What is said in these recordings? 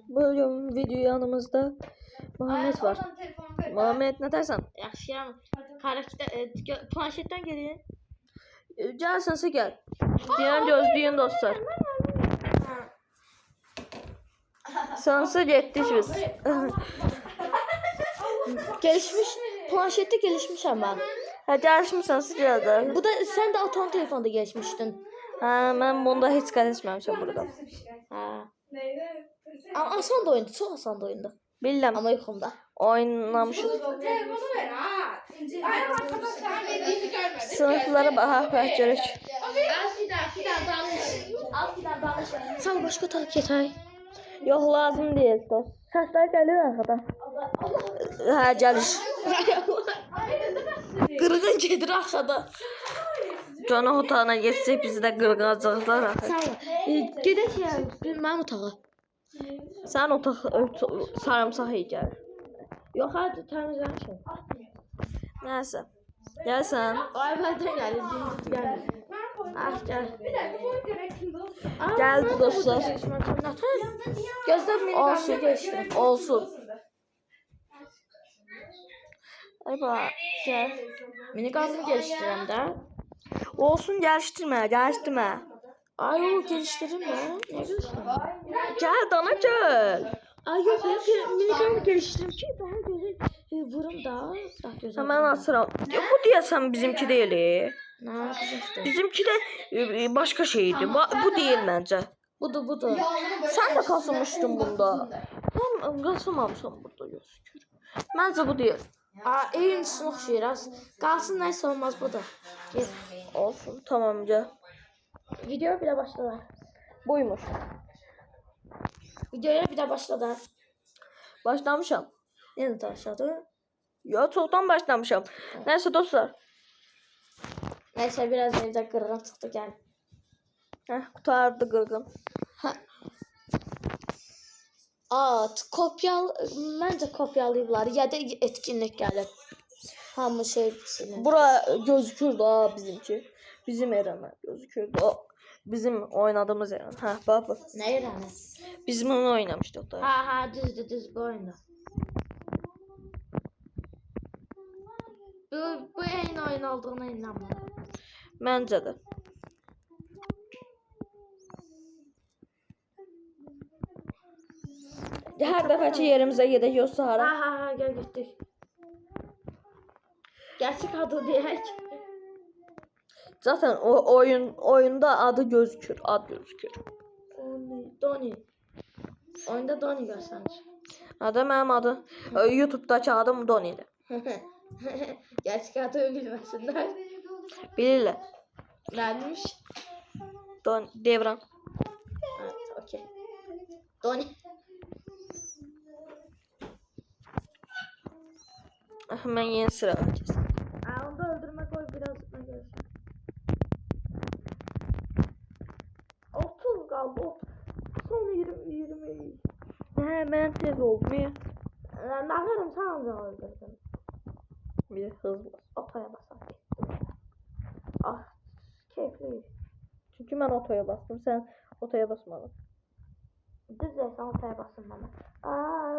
Bugün video yanımızda Muhammed var. Muhammed ne dersen? Yaşayam. Karakter planşetten gelin. Gel sense gel. Diyen gözlüyün dostlar. Sense getdik biz. Gelişmiş. Planşette gelişmişim ben. Ha gelişmişsense gel de. Bu da sen de atom telefonda gelişmiştin. Ha ben bunda hiç karışmamışım burada. Ha. Ama asan da oyundu. Çok asan da oyundu. Bilmem Ama yuxumda. oynamışım. Telefonu ver ha. Ay arkadaşlar dediğini görmedim. Sınıflara bakak görük. Sen başka takip et hay. Yok lazım değil dost. Sesler geliyor arkadan. Ha gelir. Qırğın gedir arxada. Canı otağına geçsek bizi de qırğacaqlar. Sağ ol. Gedək ya. Mənim otağa. Sen otaq sarımsaq yiyəcək. Yox, hadi təmizləmişəm. Neyse. Gel sen. Ay məndən gəlir. Gəlir. Ah, gəl. Geldi dostlar. Gözdən mini Olsun. qapı geçdi. Olsun. Ay bak. Gel. Mini qapını gelişdirirəm də. Olsun geliştirme. Geliştirme. Ay o gelişdirim ya. Ne diyorsun? Gel dana gel. Ay yok ya mini qapını gelişdirim ki daha gözəl vurum da. Daha gözəl. Hemen asıram. Ya, bu diyesen bizimki değil. Ne yapacaqdı? Bizimki de başka şeydi. Bu değil bence. Budur budur. Sen de kasılmıştın bunda. Ben kasılmamışım burada gözükür. Bence bu değil. Aa eynisini oxşayır az. Qalsın nəysə olmaz bu da. Gel. Olsun tamam gel. Video bile başladı. Buymuş. Videoya bir de başladı. Başlamışam. Yenə başladı. Ya çoktan başlamışam. Neyse dostlar. Nəysə biraz evdə qırğın çıxdı gəl. Kurtardı qırğın. Məncə kopyalayıblar. Ya da etkinlik gəlib. Hamı şey biçilir. Bura gözükürdü ha bizimki. Bizim Eren'e gözükürdü. O bizim oynadığımız Eren. Ha bak. Nə yerəni? Bizim onu oynamıştık da. Ha düzdür bu oyunda. Bu eyni oyun olduğuna inanmıyorum. Bence de. Her defaki yerimize gedək yoxsa hara? Ha gel gittik. Gerçek adı diyek. Zaten o oyunda adı gözükür. Ad gözükür. Doni. Oyunda Doni göstermiş. Adı mənim adı. YouTube'daki adım Donnie'dir. Gerçek adı bilmesinler. Bilirlər. Neymiş? Devran. Evet, okey. Doni. Mən yeni sıra açacağım. Onu da öldürme koy biraz görüşürüz. 30 kaldı. Son 20. Mən tez olmuyor. Nağırım sen ancak öldürdün. Bir hız var. Otoya basak. Ah keyifli. Çünkü mən otoya bastım. Sən otoya basmadın. Düz sen otoya basın bana.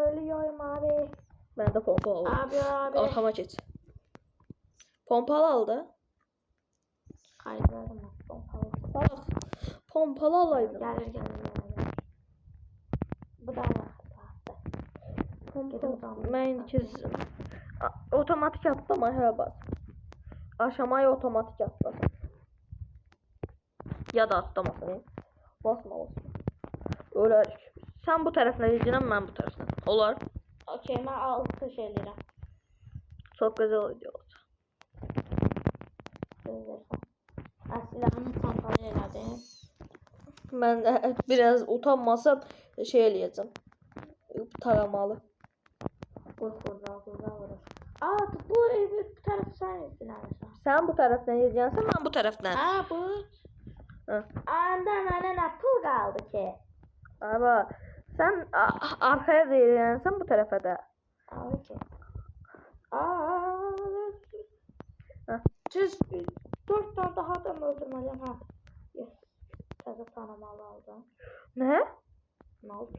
Ölüyorum abi. Mən də pompa aldım. Abi. Arkama geç. Pompalı aldı. Kaybederdim pompalı. Bak. Pompalı alaydın. Gelir. Bu da var. Mən ikiz otomatik attım ayağa bas. Aşamaya otomatik attım. Ya da atlamasın. Basma. Öyle. Sen bu tarafına gideceksin, ben bu tarafına. Olar. Okey ben 6 şeylere. Çok güzel oluyor. Silahını kontrol elədim. Ben biraz utanmasam şey eləyəcəm. Taramalı. Kurda vurur. Bu tarafı sen silahını. Sen bu taraftan gideceksin, ben bu taraftan. Bu. Hı. Andan pul kaldı ki. Ama sen arkaya değil, sen bu tarafa da. Okey. Düz 4 tane daha adam öldürmeliyim ha. Yes. Təzə tanımalı aldım. Ne? Ne oldu?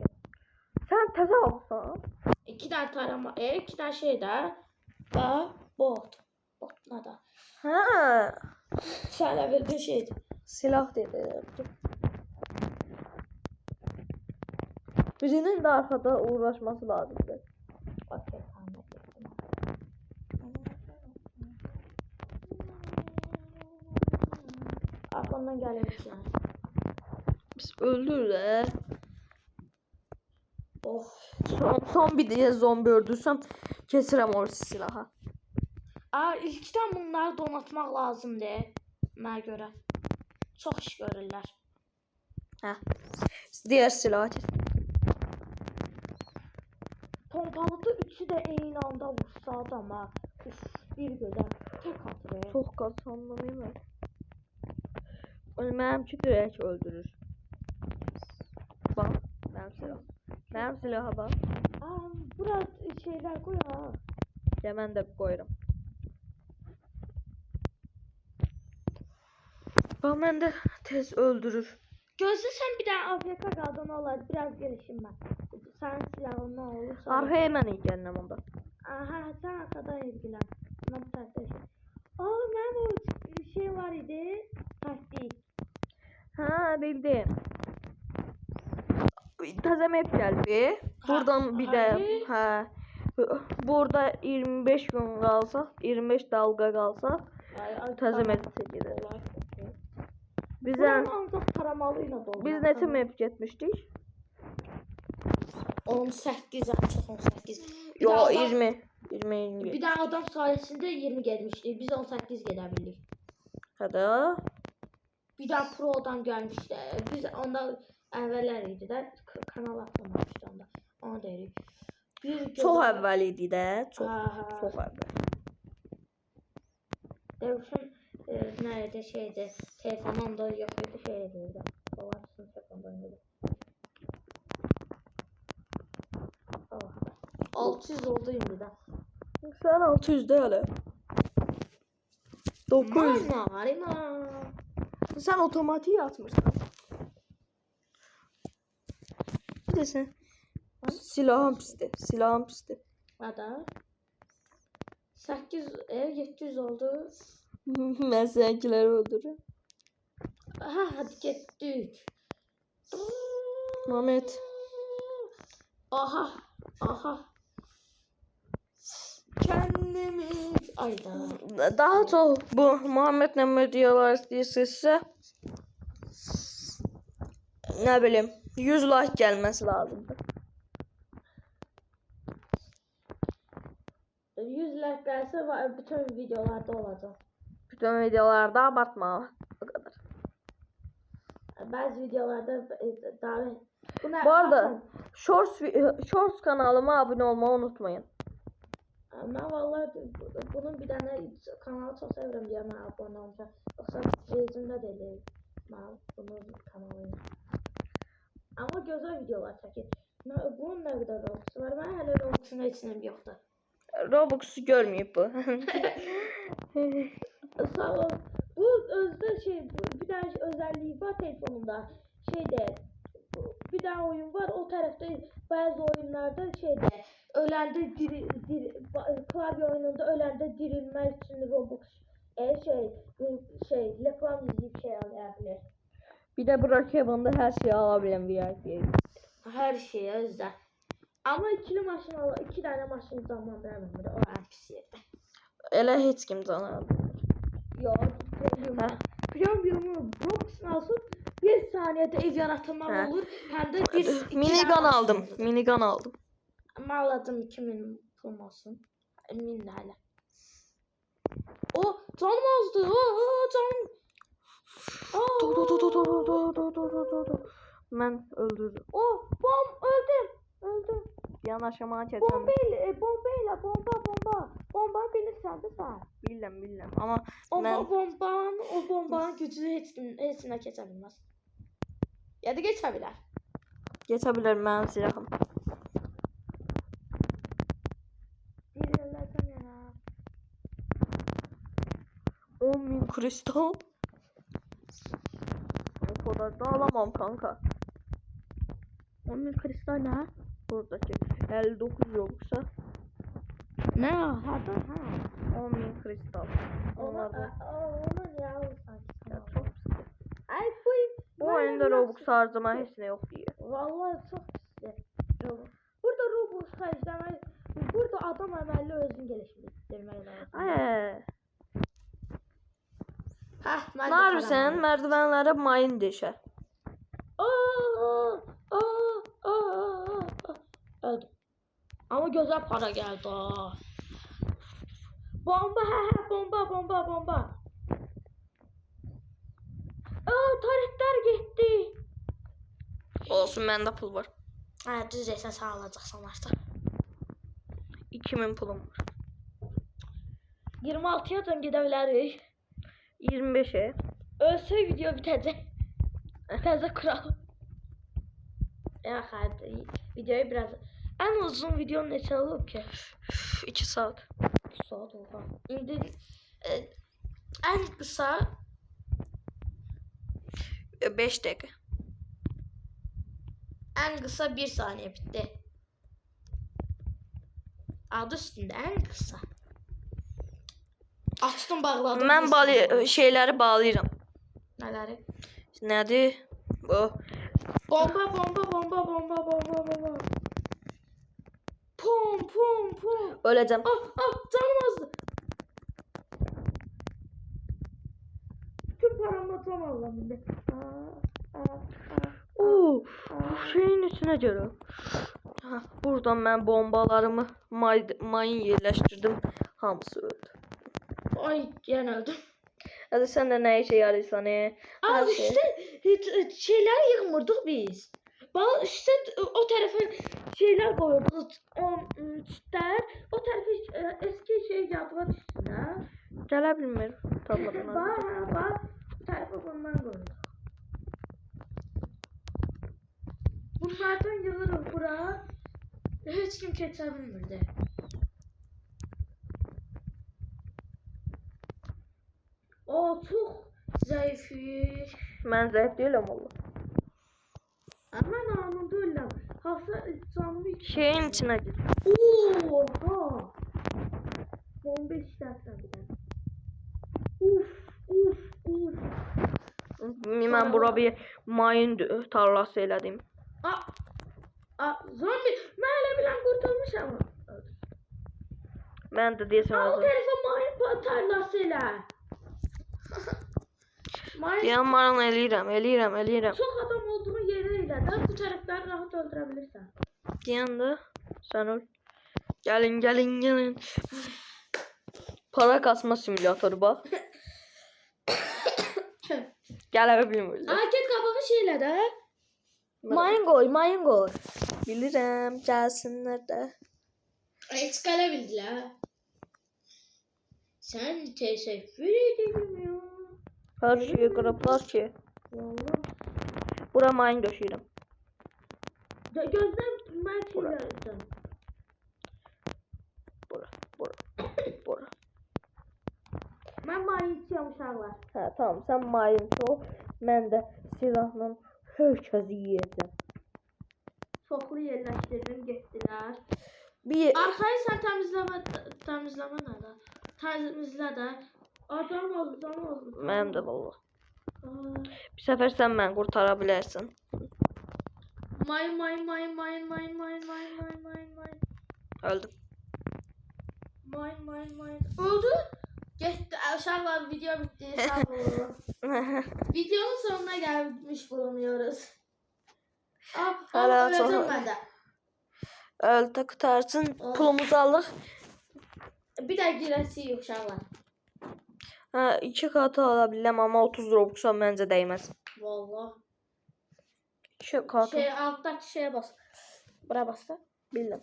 Sen təzə alsan. 2 tane tarama, 2 tane şey de. Ve bot. Botla da. Hə. Sana verdiğin şeydi. Silah dedi. Birinin de arkada uğraşması lazımdır. Okey, tamam. Arkamdan gelmiş yani. Biz öldürürler. Of. Son bir diye zombi öldürsem kesirəm o silahı. İlkten bunları donatmak lazımdı. Mənə görə. Çox iş görürlər. Hə. Diğer silahı kes. Pompalıda üçü de eyni anda vursa adama. Uf, bir gözəl. Tek atır. Çox qaçanlıyım mən. Mənimki direkt öldürür. Bak, mənim silahım. Mənim silaha bak. Bura şeyler koy ha. Ya mən də qoyuram. Bak, mən də tez öldürür. Gözde sen bir daha Afrika kaldın olar. Biraz gelişim ben. Sen silahın ne olursa. Arkaya mən ilgilənirəm onda. Aha, sen arkadan ilgilen. Ben taktik. Ben o şey var idi. Taktik. Hə, bildim. Təzə map gəldi. Buradan bir də hə. Burada 25 gün qalsaq, 25 dalga qalsaq təzə map gedir. Bizə ancak taramalıyla doldu. biz neçə map getmişdik? 18 açık 18. Yo 20. 20. Bir daha adam sayesinde 20 gelmişti. Biz 18 gelebildik. Hadi. Bir daha pro'dan gelmişti. Biz onda evveller idi de kanal atmamıştı onda. Onu dedik. Çox əvvəl idi də. Çox Aha. çox əvvəl. Devşin nerede şeydi. Telefonunda yok idi şeydi. Babasının telefonunda oynadı. 600 oldu indi de. Sən 600-də hələ. 900. Marima. Sən otomatik atmırsan. Bir də sən silahım pisdir. Silahım pisdir. Ada. 8 700 oldu. Mən sənkiləri öldürürəm. Aha hadi gittik. Mehmet. Aha. Aha. Kendimi ayda. Daha çox bu Muhammedlə videolar istəyirsinizsə nə bilim 100 like gəlməsi lazımdır. 100 like gelse bütün videolarda olacak. Bütün videolarda abartma. O kadar. Bazı videolarda daha Bu arada Shorts kanalıma abone olmayı unutmayın. Ben vallahi bunun bir tane kanalı çok seviyorum diye ben abone olacağım. Yoksa rejimde değil. Ben bunun kanalıyım. Ama güzel videolar çekir. Bunun ne kadar Robux'u var? Ben hele Robux'un içinem yoktu. Robux'u görmeyip bu. Sağ ol. Bu özde şey bir tane özelliği var telefonumda. Şeyde bir tane oyun var o tarafta bazı oyunlarda şeyde ölende klavye oyununda ölende dirilmek için Robux reklam izleyip şey alabilir. Bir de Brookhaven'da her şeyi alabilirim VIP'ye. Her şeyi özde. Ama ikili maşın al, 2 tane maşın zaman vermem de o en pisi. Elə heç kim canı. Yok, premium'u Robux'un alsın. Bir saniyede ev yaratımlar olur. Hem de bir Minigun aldım. Minigun aldım. Ama aladım 2000 pulum olsun. Minlerle. O canım azdı. Canım. Ben öldürdüm. Öldüm. Yan aşamaya keçəm. Bomba bilirsən də sən. Bilirəm. Ama O ben bombanın gücü hepsine keçə bilməz. Ya da geçə bilər. geçebilirim benim silahım. Bilirlərsən yana. 10.000 kristal. O kadar da alamam kanka. 10.000 kristal ne? buradaki 59 Robux'a Ne? Hardan ha. 10.000 kristal. Onlar da Onun ya sanki. ya çok pis. Ay Bu oyunda Robux harcama heç nə yox diye. Vallahi çok pis. Burada Robux harcamayı, burada adam əməlli özünü geliştirmək lazım. Ay. Hah, mən Ne yapırsan? Merdivenlere mayın deşe. Öldüm. Ama güzel para geldi. Bomba, bomba. Taretler gitti. Olsun bende pul var. Ha, düz esas alacaksan artık. 2000 pulum var. 26'ya da gidebiliriz. 25'e. Ölse video bitecek. Təzə kural. Ya hadi videoyu biraz en uzun video neçə olub ki? 2 saat. 2 saat oha. İndi en kısa 5 dakika. en kısa 1 saniye bitti. Adı üstünde en kısa. Açtım bağladım. Ben şeyleri bağlayırım. Neleri? Nədir? Bu. Bomba. Pum. Öleceğim. Canım azdı. Tüm paramla tam aldım. Bu şeyin içine göre. Buradan ben bombalarımı mayın yerleştirdim. Hamısı öldü. Ay gene öldüm. Hadi sen de ne işe yarıyorsan her şey. İşte hiç şeyler yıkmırdık biz. Bana işte o tarafa şeyler koyurduk. Çitler. O tarafa eski şey yadıma düştü ha. Gələ bilmir tabladan. Bak. Bu tarafa bundan koyduk. Bunlardan yığırıq bura. Hiç kim keçə bilmirdi. O çok zayıf. Mən zəif deyiləm valla. Ama namında öyle. Hafta canlı Şeyin içine gir. Oha. 15 dakika bir de. Uf. Mən bura bir mayın tarlası elədim. Zombi. Ben öyle bilen kurtulmuş ama. Mən də deyəsən O özüm. tarafa mayın tarlasıyla. Deyən maran eləyirəm. Çok adam olduğu yeriyle de bu taraftan rahat öldürebilirsen. Deyən də sən öl. Gəlin. Para kasma simülatörü bax. Gələ bilmirlər. Ket kapağı şeyle de. Mayın koy. Bilirəm, gəlsinlər də. Hiç gelebildiler. Sen teşekkür ederim ya. Hər şeyi qırıblar ki. Vallahi. Bura mayın döşəyirəm. Gözden ben şeylerden. Bura. Ben mayın içiyorum uşaqlar. Hə, tamam, sən mayın ol. Mən də silahla hər kəsi yeyəcəm. Çoxlu yerləşdirdim, getdilər. Bir Arxayı sən təmizləmə nədir? Təmizlə də. Canım oldu. mənim də valla. Bir səfər sən məni qurtara bilərsən. Mayın. Öldüm. Mayın. Öldü. Getdi. Uşaqlar video bitti. Sağ olun. Videonun sonuna gelmiş bulunuyoruz. Hala Öleceğim sonra- ben de. Öldü qutarsın. Pulumuzu alıq. Bir də girəsiyik uşaqlar. Hə, 2 katı ala bilərəm amma 30 Robux'a məncə dəyməz. Vallahi. 2 katı Alttaki şeye bas. Buraya bas da. bilirəm.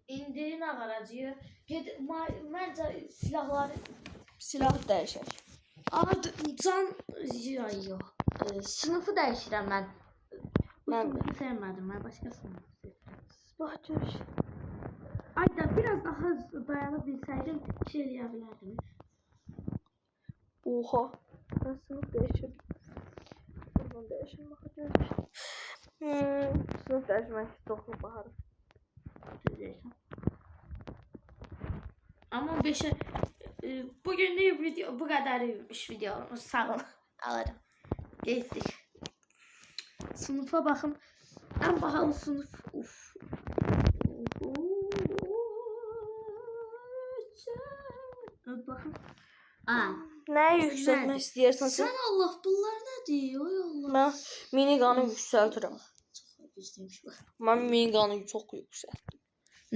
İndirin ağaracıyı. Məncə silahları Silah dəyişək. Yox. Sınıfı dəyişirəm mən. Mən də. Sevmədim, mən başqasını seçirəm. Bax görüş. Ay da biraz daha dayanıb bilsəydim şey eləyə bilərdim. Oha. Mən sınıf dəyişirəm. Sınıf dəyişmək. Sınıf dəyişmək çox baharım. Düzeysen. Ama 5'e bugünlük video bu kadarmış videomuz. Sağ olun. Alırım. Geçtik. Sınıfa bakın. En pahalı sınıf. Uf. Bakın. Aa. Nəyi yüksəltmək istəyirsən sən? Sen Allah bunlar ne diyor? Oy Allah. Mən miniqanı yüksəltirəm. Çok güzelmiş bu. Mən miniqanı çox yüksəltdim.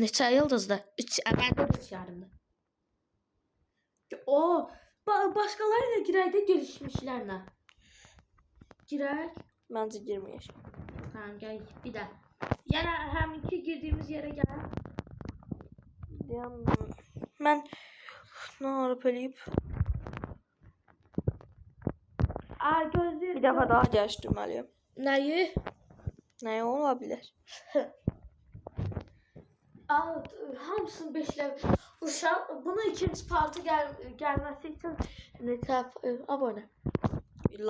Neçə yıldızda? 3 əvvəldə 3 yarımda. O başqalarıyla girəkdə gelişmişlərlə. Girək. Məncə girməyəcəm. Tamam gel bir də. Yəni həminki girdiyimiz yerə gəl. Yəni mən nə arıb eləyib? Aa gözlük. Bir dəfə daha dəyişdirməliyəm. Nəyi? Nə ola bilər? Aa hamısını beşlə. Uşaq bunu ikinci partı gəlməsi üçün neçə abunə?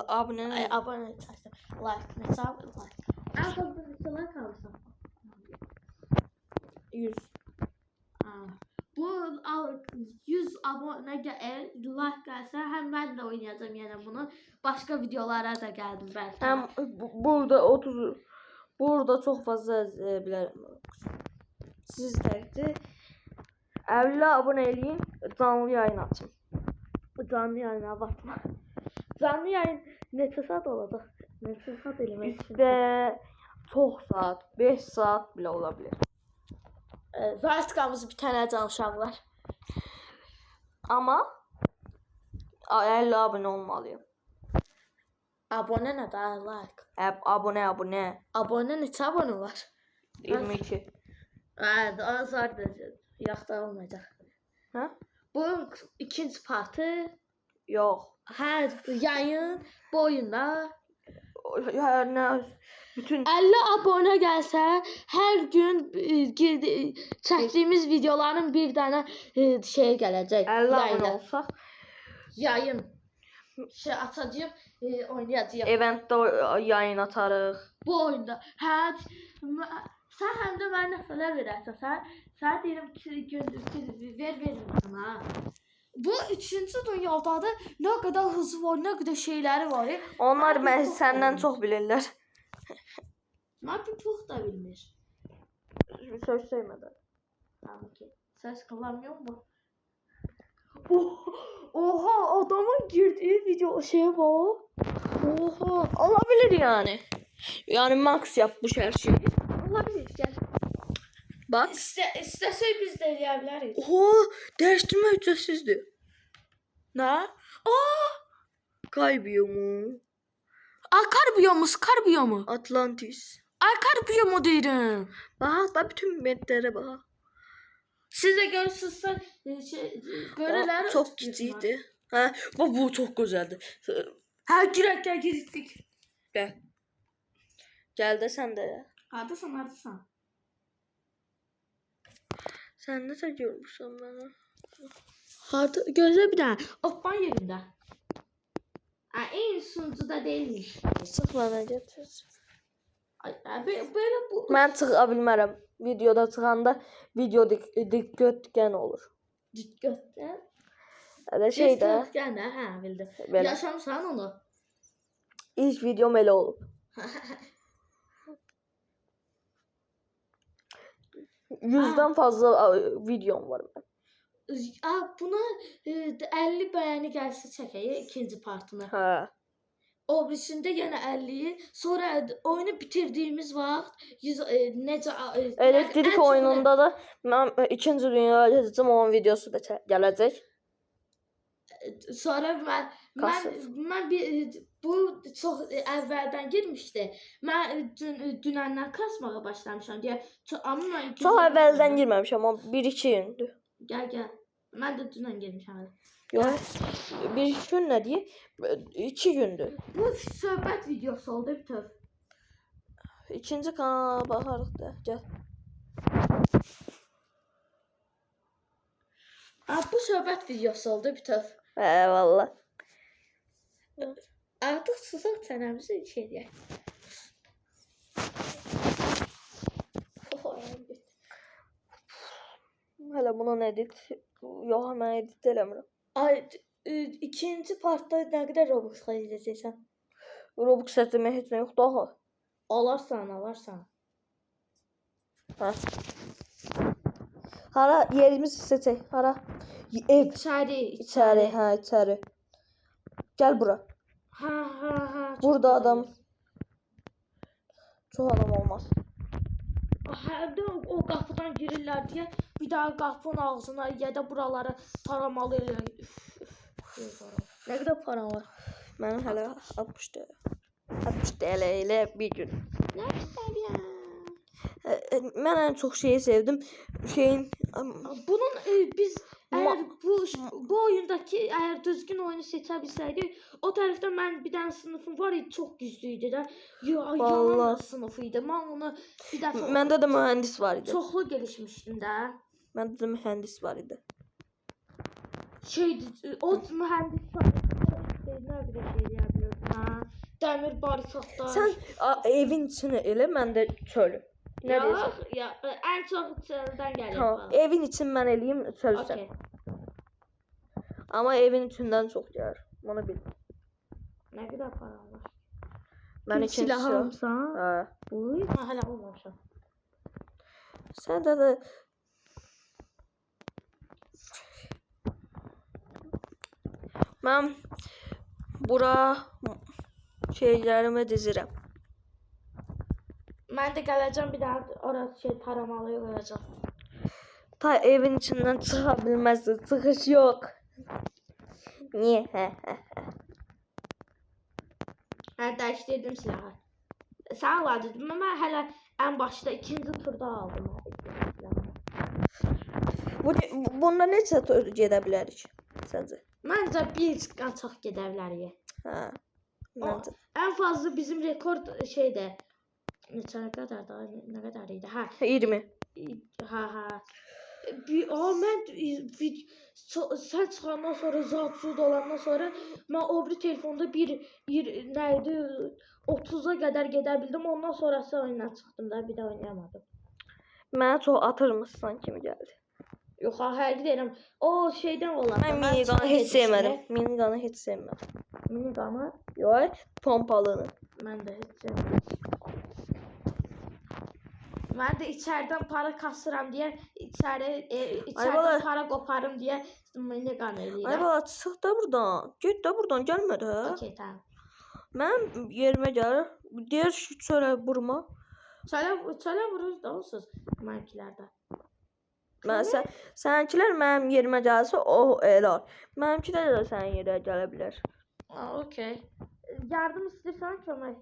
Abunə Ay abunə çəkdim. Like neçə like. Ən fazla neçə like alırsan? 100. Bu 100 abone like gəlsə həm mən də oynayacağım yəni bunu. Başqa videolara da gəldim bəlkə. Həm burada 30 burada çox fazla bilərəm. Sizlərdə 50 abunə eləyin, canlı yayın açın. Canlı yayına baxma. Canlı yayın neçə saat olacaq? Neçə saat eləmək üçün? İşte çox saat, 5 saat belə ola bilər. Vertikamız bir tane uşaqlar. Amma 50 abunə olmalıyam. Abone nə də like. Abunə. Abone neçə abone var? 22. Evet, az vardı. Yaxda olmayacaq. Hə? Bu ikinci partı. Yox. Hər yayın bu oyunda Hər nə bütün 50 abone gəlsə hər gün çəkdiyimiz videoların bir dənə şey gələcək. 50 abunə yayına. olsaq Yayın. Şey açacağım, oynayacağım. eventdə yayın atarıq. Bu oyunda. Hə, sən həm də mənə nəfələr verərsən. Sən deyirəm ki, ver sana. Bu 3-cü dünyadadır. Nə qədər hızı var, nə qədər şeyləri var. Onlar səndən çox bilirlər. Mən bir çox da bilmir. Söz söymədən. Tamam ki. Ses kullanmıyor mu? Oha adamın girdiği video şeye bak. Oha. Olabilir yani. Yani max yapmış her şeyi. Olabilir gel. Bak. İstesek biz de eleyebiliriz. Oha, değiştirme ücretsizdi. Ne? Aa! Kaybiyor mu? Karbiyo mu? Atlantis. Karbiyo mu dedim. Bak da bütün metlere bak. Siz de görürsünüz böyleler. Çok küçüktü. Ha, bu çok güzeldi. Ha girek gel girdik. Gel. Gel de sen de ya. Hardasın. Sen ne görmüşsün bana? Harda gözle bir daha. Oppan yerinde. Ha, en sunucuda değilmiş. Sıx bana getir. Böyle bu. Mən çıxa bilmərəm. Videoda çıxanda video diqqətgən olur. Diqqətlə. Hələ şey də Diqqətlə, hə, bildim. belə. Yaşamısan onu. İlk videom elə olub. 100'den fazla videom var mənim. Buna 50 bəyəni gəlsə çəkək ikinci partını. Hə. O birisində yenə 50'yi, sonra oyunu bitirdiğimiz vaxt necə Elektrik oyununda da mən 2-ci dünya yazıcım onun videosu da gələcək. Sonra mən bu çox əvvəldən girmişdi. Mən dünəndən kasmağa başlamışam deyə. Amma mən Çox əvvəldən girməmişəm, amma 1-2 gündür. Gəl. Mən də dünən girmişəm. Yox. 1-2 gün nə deyir? 2 gündür. Bu söhbət videosu oldu bütöv. İkinci kanala baxarıq da. Gəl. Bu söhbət videosu oldu bütöv. Hə, valla. Artıq sızıq çənəmizi şey deyək. Hələ bunun edit. Yox, mən edit eləmirəm. Ay, ikinci partda nə qədər Robux xərcləyəcəksən? Robux sətimə heç nə yoxdur axı. Alarsan. Hə. Hara yerimizi seçək. Hara? Ev. İçəri, hə, içəri. Gəl bura. Ha. Burada adam. Çox adam olmaz. Hərdən o qapıdan girirlər deyə bir daha qapının ağzına ya da buraları taramalı elə. Nə qədər param var? Mənim hələ 60 TL. 60 TL ilə bir gün. Nə istəyirəm? Mən ən çox şeyi sevdim. Bunun biz əgər bu oyundakı əgər düzgün oyunu seçə bilsəydik, o tərəfdə mən bir dənə sınıfım var idi, çox güclü idi də. Yalan sınıfı idi. Mən onu bir dəfə Məndə də mühəndis var idi. çoxlu gelişmişdim də. Məndə də mühəndis var idi. O mühəndis nə qədər şey deyə bilirdim ha. Dəmir barikatlar. Sən evin içini elə, mən də çölü. Nə deyirsən? Ya, ən çox çöldən gəlir. Tamam, evin için mən eləyim, çölsən. Okay. Amma evin içindən çox gəlir. Bunu bil. Nə qədər param var? Mən ikinci silah almışsan? Hə. Uy, mən hələ almamışam. Sən də mən bura şeylərimi dizirəm. Mən də gələcəm bir daha orası şey taramalıya qoyacağam. Ta evin içindən çıxa bilməzsən. Çıxış yox. Niyə? Hə, dəyişdirdim silahı. Sən aladın. Mən hələ ən başda ikinci turda aldım. Bunda neçə tur gedə bilərik səncə? Məncə bir qaçaq gedə bilərik. Hə. Məncə. Ən fazla bizim rekord şeydə neçə qədər daha nə qədər idi? Hə, 20. Hə. Mən sən çıxandan sonra zat olandan sonra mən o bir telefonda bir nə idi 30-a qədər gedə bildim. Ondan sonrası oyundan çıxdım da, bir də oynayamadım. Mənə çox atırmışsan kimi gəldi. Yox, həqiqi deyirəm. O şeydən olar. Mən miniganı heç sevmədim. Miniganı heç sevmədim. Miniganı? Yox, pompalını. Mən də heç sevmədim. Mən də içərdən para kasıram deyə içərdən para qoparım deyə minigan eləyirəm. Ay bala, çıx da buradan. Get də buradan, gəlmə də. Okey, tamam. Mən yerimə gəlir. Deyir ki, çölə vurma. Çölə vurur da olsuz mənimkilərdə. Səninkilər mənim yerimə gəlsə o elar. Mənimkilər də sənin yerə gələ bilər. Okey. Yardım istəyirsən kömək.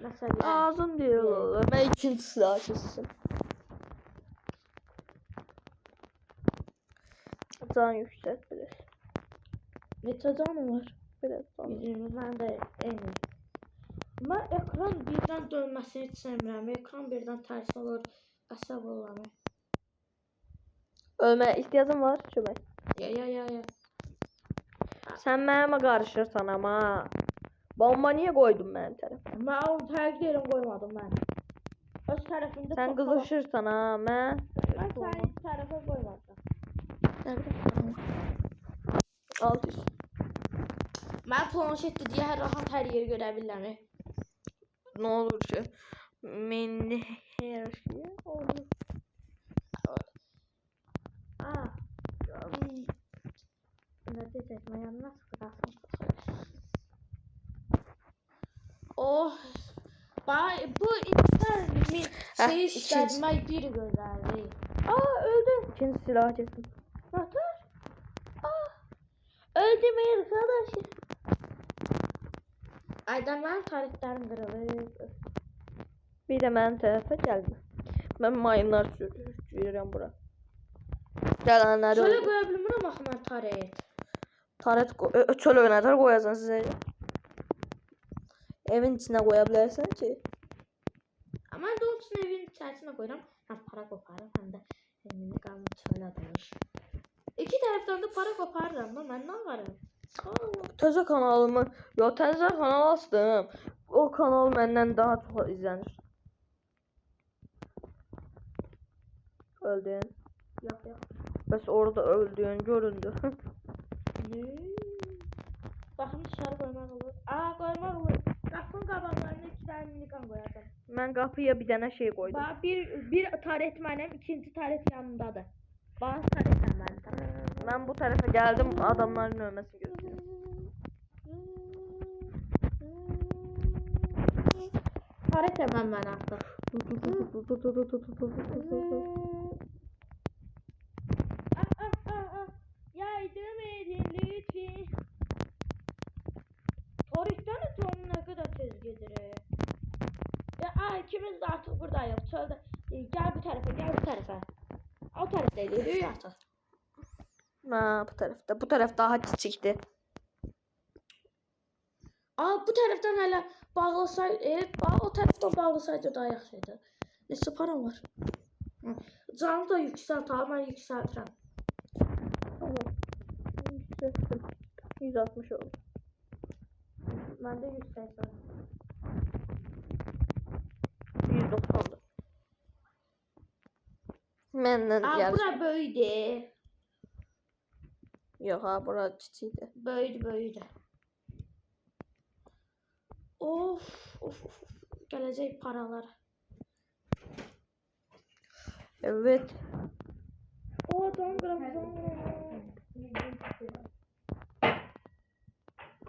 Məsələn. Lazım deyil. Mən ikinci silah keçsin. Can yüksək bilir. Neçə canım var? Biraz can. Mən də eyni. Mən ekran birdən dönməsini heç sevmirəm. Ekran birdən tərs olur. Əsəb oluram. Ölməyə ehtiyacım var, kömək. Ya. Sən mənimə qarışırsan amma. Bomba niyə qoydun mənim tərəfə? Mən o həqiqi yerim qoymadım mən. Öz tərəfimdə Sən qızışırsan ha, mən sənin tərəfə qoymadım. 600. Mən planşetdir deyə hər rahat hər yeri görə bilirəm. Nə olur ki? Mən hər şey olur. Nə deyəcək, mən yanına sıxırasın. Oh, bu insan şey istəmək bir gözəldir. Öldüm. İkinci silah keçsin. Motor? Öldüm arkadaşım. Ayda mənim tariflərim qırılır. Bir də mənim tərəfə gəlmə. Mən mayınlar sürürəm bura. Gələnləri Çölə qoya bilmirəm axı mən taret. Taret çölə nətər qoyasan sizə? Evin içinə qoya bilərsən ki. Mən də onun üçün evin içərisinə qoyuram. Həm para qoparım, həm də miniganı çölə dönür. İki tərəfdən də para qoparıram da mən nə varım? Təzə kanalımı, yo təzə kanal açdım. O kanal məndən daha çox izlənir. Öldün. Yok yok. Bəs orada öldüyün göründü. Ne? Bakın dışarı koymak olur. Aa koymak olur. Kapının kabaklarına 2 tane minikan koyacağım. Mən qapıya bir dənə şey qoydum. Bak bir taret benim, ikinci taret yanındadır. Bak taretle ben. Mən bu tərəfə gəldim, adamların ölməsini gözləyirəm. Taretle ben artık. Yardım edin lütfen. Tarihten ötürü ne kadar tez gelir. Ya ikimiz de artık buradayız. Çölde. Gel bu tarafa, gel bu tarafa. O tarafta ileri artık. Ha, bu tərəfdə. Bu tərəf daha kiçikdir. Bu taraftan hala bağlasaydı, evet o taraftan bağlasaydı daha yaxşıydı. Neyse param var. Canı da yükselt, ben yükseltirəm. Tamam. Yükseltdim. 160 oldu. Ben de 180. 190'dı. Məndən gəldi. Bura böyüdü. Yox, ha, bura kiçikdir. Böyüdü. Of. Gelecek paralar. Evet. Don gram.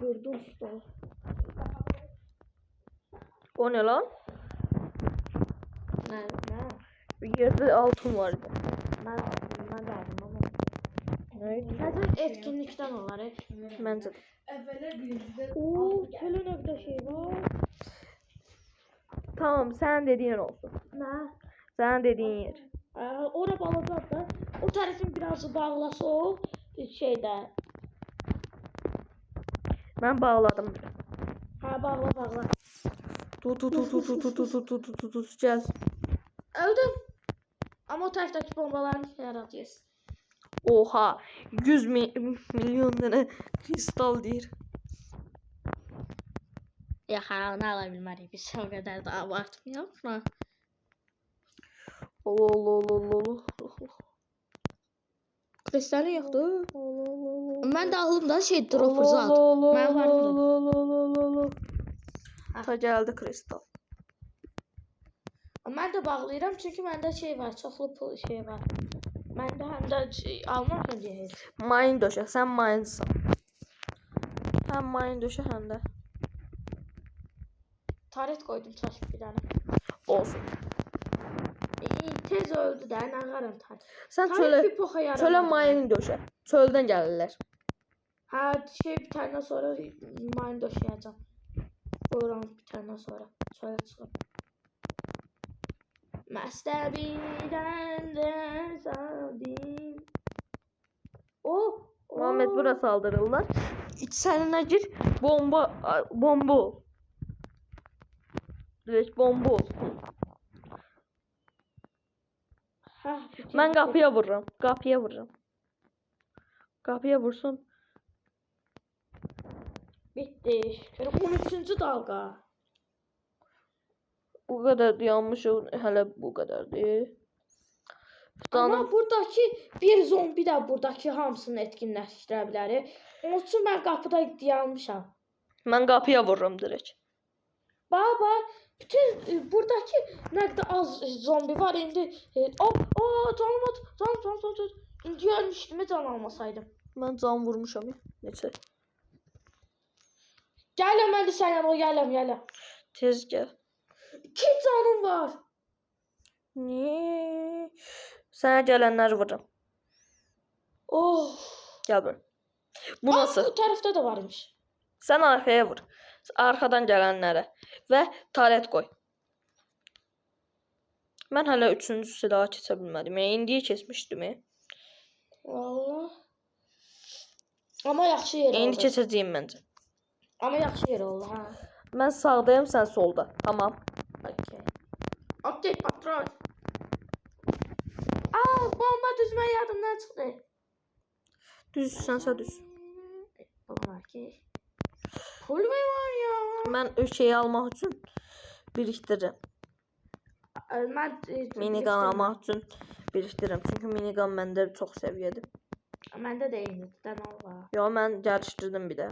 Gördü usta. O ne lan? Ne? Bir yerde altın vardı. Ben derdim ama. Neydi? Zaten etkinlikten olar. Məncə də. Çölün evde şey var. Tamam, sən dediyin olsun. Ne? Sən dediyin yer. Orada bağlayacağız da. O tarafın biraz bağlası o şeyde. Mən bağladım. Bağla. Tut. Gəl. Öldüm. Ama o taraftaki bombalarını yaratıyoruz. Oha, 100 milyon dənə kristal deyir. Ya onu alabilməliyik. Biz o kadar da abartmayalım mı? Kristalin yoxdur. Mən də ağlımda şey dropper zat. Mən varım da. Ta gəldi kristal. Mən də bağlayıram çünki məndə şey var, çoxlu pul şey var. Məndə həm də almaq üçün heç. Mayın döşə, sən mayınsın. Həm mayın döşə, həm də. Taret koydum çaşıb bir dənə. Olsun. Tez öldü də, nə qarım taret. Sən Taret çölə mayın döşə. Çöldən gəlirlər. Hə, şey bir tane sonra mayın döşəyəcəm. Buyuram bir tane sonra. Çölə çıxım. Məstəbidən də savdim. Muhammed bura saldırırlar. İçərinə gir, bomba ol. Direkt bomba ol. Mən qapıya vururam. Qapıya vursun. Bitti. 13-cü dalqa. Bu qədər yanmışıq, hələ bu qədərdir. Ama buradaki bir zombi də buradaki hamısını etkinləşdirə bilər. Onun üçün mən qapıda dayanmışam. Mən qapıya vururam direkt. Baba, bütün buradaki nə qədər az zombi var indi. Canım. İndi ölmüşdüm, can almasaydım. Mən can vurmuşam ya. Neçə? Gələm, mən də sən yanıma gələm. Tez gəl. 2 canım var. Niye? Sənə gələnləri vururam. Gəl bura. Bu nasıl? Bu tərəfdə də varmış. Sən arxaya vur. Arxadan gələnlərə. Və taret qoy. Mən hələ 3-cü silaha keçə bilmədim. İndiyə keçmişdim. Vallahi. Amma yaxşı yer oldu. İndi keçəcəyim məncə. Amma yaxşı yer oldu, ha. Mən sağdayım, sən solda. Tamam. Okey patron. Bomba düzmə yadımdan çıxdı. Düz, sənsə düz. Tamam. ki. Pul mu var ya? Mən o şeyi almaq üçün birikdirirəm. Mən Minigun almaq üçün birikdirirəm. Çünki minigun məndə çox səviyyədir. Məndə də eyni. Dənal var. Yo, mən gəlişdirdim bir də.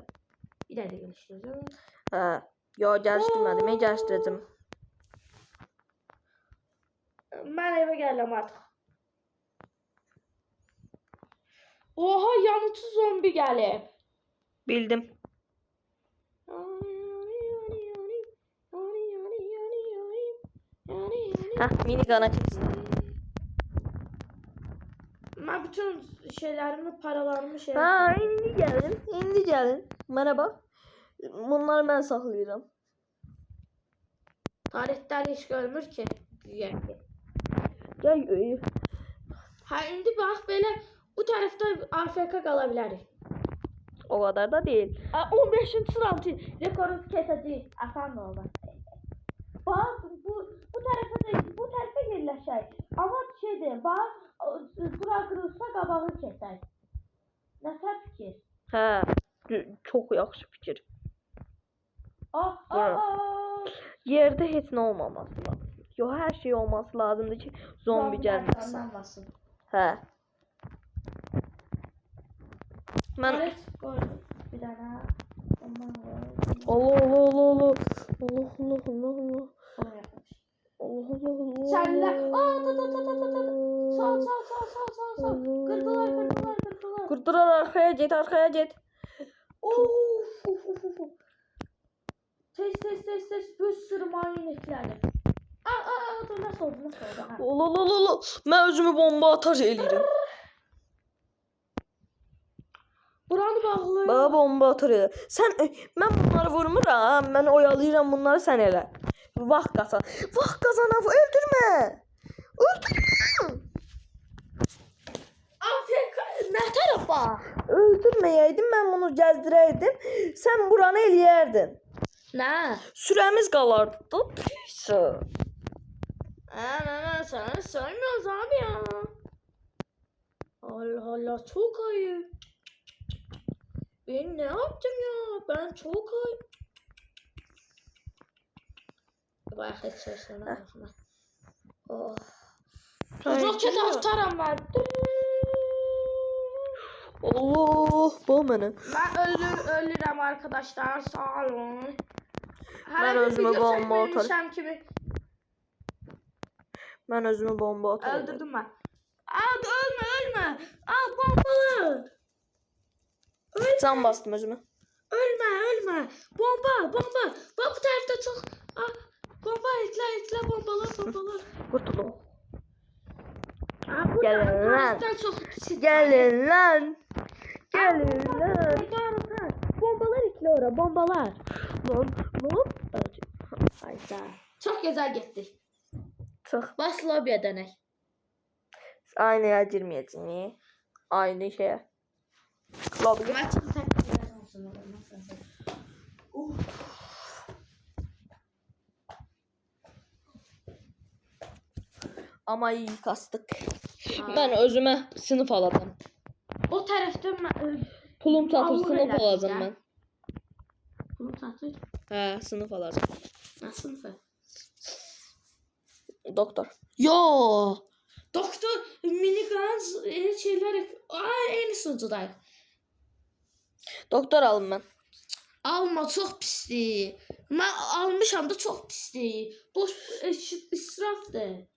Bir də gəlişdirəcəm. Hə. Yo, gəlişdirmədim. Mən gəlişdirəcəm. Mən evə gəlirəm artıq. Oha, yanıcı zombi gəlib. Bildim. Hə, minigana keçdim. Mən bütün şeylərimi, paralarımı şey Ha, indi gəlin. İndi gəlin. Mənə bax. Bunları mən saxlayıram. tarixlər heç görmür ki. Yəni. Gəl. Hə, indi bax belə bu tərəfdə AFK qala bilərik. O kadar da değil. 15-ci round rekorumuzu kesəcəyik. Asan da oldu. Bax bu tərəfə yerləşək. Amma şeydir, bax bura qırılsa qabağı kesək. Nə fikir? Hə, çok yaxşı fikir. Aa. Yerde heç nə olmaması lazım. Yo, her şey olması lazımdır ki zombi gəlməsin. Hə. Mən Evet, gördüm. Bir dənə. Allah. Allah. Çəllər. Sağ. Qırdılar. Qırdırar, arxaya get. Of. Tez. Bir sürü mayinlikləri. Dur, nasıl oldu? Allah. Mən özümü bomba atar eləyirəm. Buranı bağlı. Bana bomba atar elə. Mən bunları vurmuram, mən oyalayıram bunları, sən elə. Vaxt qazan, öldürmə. Afrika, nə tərəfə? Öldürməyəydin, mən bunu gəzdirəydim, sən buranı eləyərdin. Nə? Sürəmiz qalardı da pis. Sen saymıyoruz abi ya. Allah, çok ayıp. Ben ne yaptım ya? Ben çok ayıp. Bak hiç sesine bakma. Oh. Roket atarım ben. Allah, bu mənə. Ben ölürüm arkadaşlar, sağ olun. Ben özümü bomba atarım. Kimi. Mən özümü bomba atarım. Öldürdüm ben. Ölme. Bombalar. Can bastım özümü. Ölme. Bomba. Bak bu tarafta çok. Bomba ekle bombalar. Kurtuldum. Bu Gelin lan. tarafta çok. Gelin lan. Bombalar ekle oraya, bombalar. Lan. Hayda. Çok güzel gitti. Çıx. Bas lobiye dönek. Aynaya girməyəcəyik. Aynı şeyə. Lobby. Maçın taktikleri olsun. Amma iyi kastık. Mən özümə sınıf aladım. O tarafta Pulum çatır, Allah sınıf eləsin alacağım ya. mən. bunu satır. Hə, sınıf alacağım. Nasıl mı? Doktor. Yo. Doktor minigans şeyler en sunucudayım. Doktor alım mən. Alma, çok pisdir. Ben almışam da çok pisdir. Boş israfdır.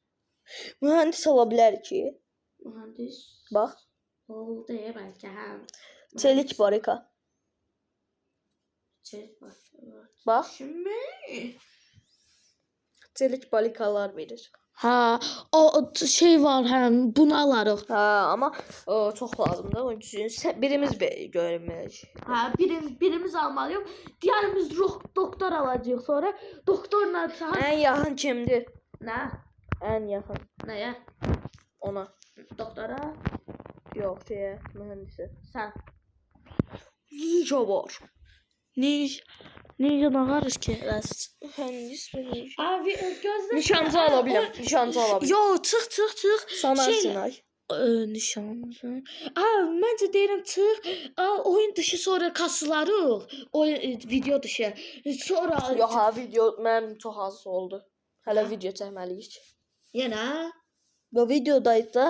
Mühəndis ala bilər ki. Mühendis. Bax. Oldu ya belki hem. Çelik barika. Çelik var. Bax. Şimdi. Çelik barikalar verir. Ha, o şey var hem bunu alırıq. Hə, amma çox lazımdır. Onun üçün birimiz görməliyik. Ha, birimiz almalıyıq. Diğerimiz doktor alacağıq sonra. Doktorla Ən yaxın kimdir? ne? Ən yaxın Neye? ona. Doktora. Yox, şeyə, mühəndisə. Sen. Ninja var. Ninja nagarız ki? Mühəndis mi ninja? Abi gözler. Nişancı ala biləm. Nişancı ala biləm. Yo, çık. Sana Şey- Sinay. Nişanlı. Məncə deyirəm çıx. Oyun dışı sonra kasılarıq. Oyun video dışı. Sonra Yox, ha, video mənim çox az oldu. Hələ Ha? video çəkməliyik. yenə Bu videodayız da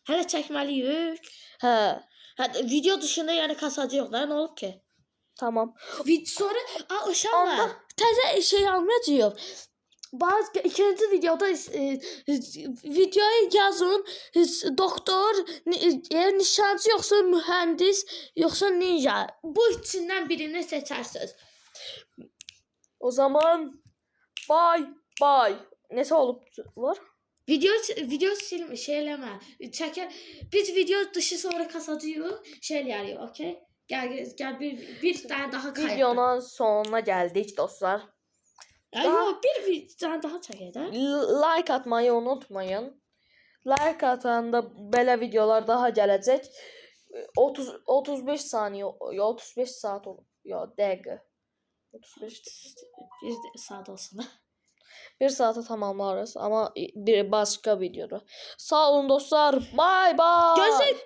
hələ çəkməliyik. Hə, Video dışında yəni kasacağıq da, nə olub ki? tamam. Sonra uşaqlar təzə şey almayacağıq. Bazı ikinci videoda videoyu yazın. Doktor, nişancı yoxsa mühəndis, yoxsa ninja. Bu içindən birini seçərsiniz. O zaman bye. Nəsə olub var? Video şey eləmə. Çəkər. Biz video dışı sonra kasacağıq. Şey eləyərik, okey? Gəl bir dənə daha kayıt. Videonun sonuna gəldik dostlar. Yox, bir dənə daha çəkək də. Like atmayı unutmayın. Like atanda belə videolar daha gələcək. 35 saniyə, 35 saat, dəqiqə. 35 Bir saat olsun da. 1 saata tamamlarız ama bir başka videoda. Sağ olun dostlar. Bye bye. Gözlə